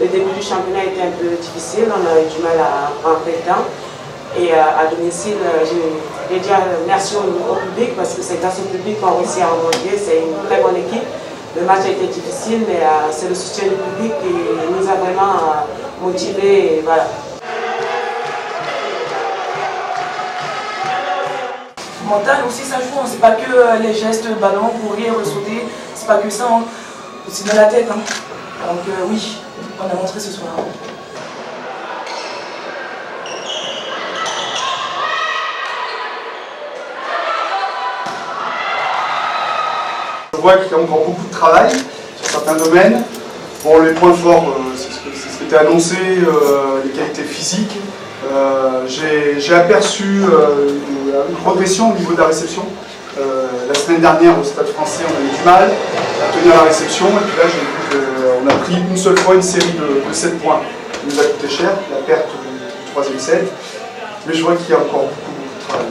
Le début du championnat était un peu difficile, on a eu du mal à rentrer dedans. Et à domicile, je vais dire merci au public parce que c'est grâce au public qu'on réussit à remonter. C'est une très bonne équipe. Le match a été difficile, mais c'est le soutien du public qui nous a vraiment motivés. Et voilà. Mental aussi, ça joue. C'est pas que les gestes, ballon, courir, sauter. C'est pas que ça. Hein. C'est dans la tête. Hein. Donc oui, on a montré ce soir. Je vois qu'il y a encore beaucoup de travail sur certains domaines. Bon, les points forts, c'est ce qui était annoncé, les qualités physiques. J'ai aperçu une progression au niveau de la réception. La semaine dernière, au Stade Français, on a eu du mal à tenir la réception. Et puis là, j'ai vu qu'on a pris une seule fois une série de 7 points. Ça nous a coûté cher, la perte du troisième set. Mais je vois qu'il y a encore beaucoup de travail.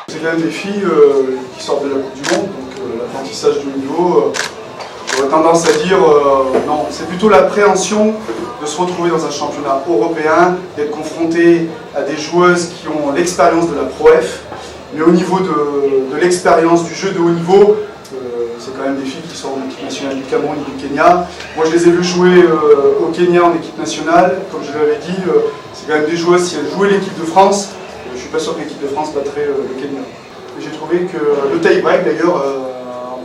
C'est quand même des filles qui sortent de la Coupe du Monde, donc l'apprentissage de niveau, j'aurais tendance à dire non, c'est plutôt l'appréhension de se retrouver dans un championnat européen, d'être confronté à des joueuses qui ont l'expérience de la Pro-F, mais au niveau de l'expérience du jeu de haut niveau, c'est quand même des filles qui sont en équipe nationale du Cameroun et du Kenya. Moi je les ai vues jouer au Kenya en équipe nationale, comme je l'avais dit, c'est quand même des joueuses, si elles jouaient l'équipe de France, je ne suis pas sûr que l'équipe de France battrait le Kenya. J'ai trouvé que le tie-break d'ailleurs,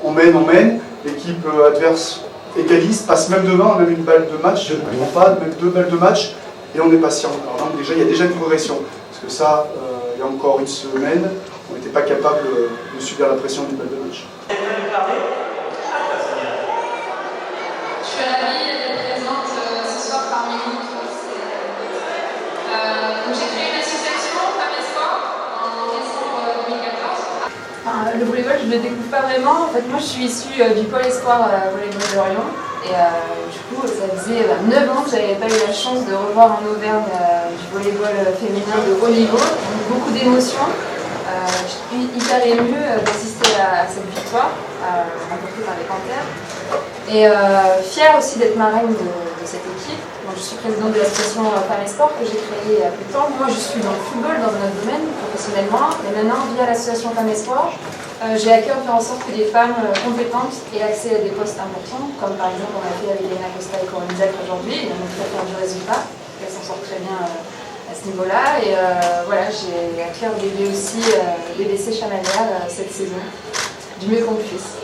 on mène, l'équipe adverse égalise, passe même devant, on a une balle de match, on pas même 2 balles de match, et on est patient. Alors donc déjà, il y a déjà une progression, parce que ça, il y a encore une semaine, on n'était pas capable de subir la pression d'une balle de match. Je suis ravie d'être présente ce soir parmi vous. J'ai créé une association Femmes Espoir en décembre 2014. Le volleyball, je ne le découvre pas vraiment. En fait, moi, je suis issue du pôle Espoir Volleyball d'Orient. Et du coup, ça faisait 9 ans que je n'avais pas eu la chance de revoir en Auvergne du volleyball féminin de haut niveau. Donc, beaucoup d'émotions. Je suis hyper émue d'assister à cette victoire remportée par les Panthères. Et fière aussi d'être marraine de cette équipe. Donc, je suis présidente de l'association Femmes et Sport que j'ai créée il y a peu de temps. Moi, je suis dans le football, dans un autre domaine, professionnellement. Et maintenant, via l'association Femmes et Sport, j'ai à cœur de faire en sorte que des femmes compétentes aient accès à des postes importants, comme par exemple on a fait avec Elena Costa et Corinne Zach aujourd'hui. Ils ont montré à faire du résultat. Elles s'en sortent très bien à ce niveau-là. Et voilà, j'ai à cœur d'aider aussi les BC Chamalières cette saison, du mieux qu'on puisse.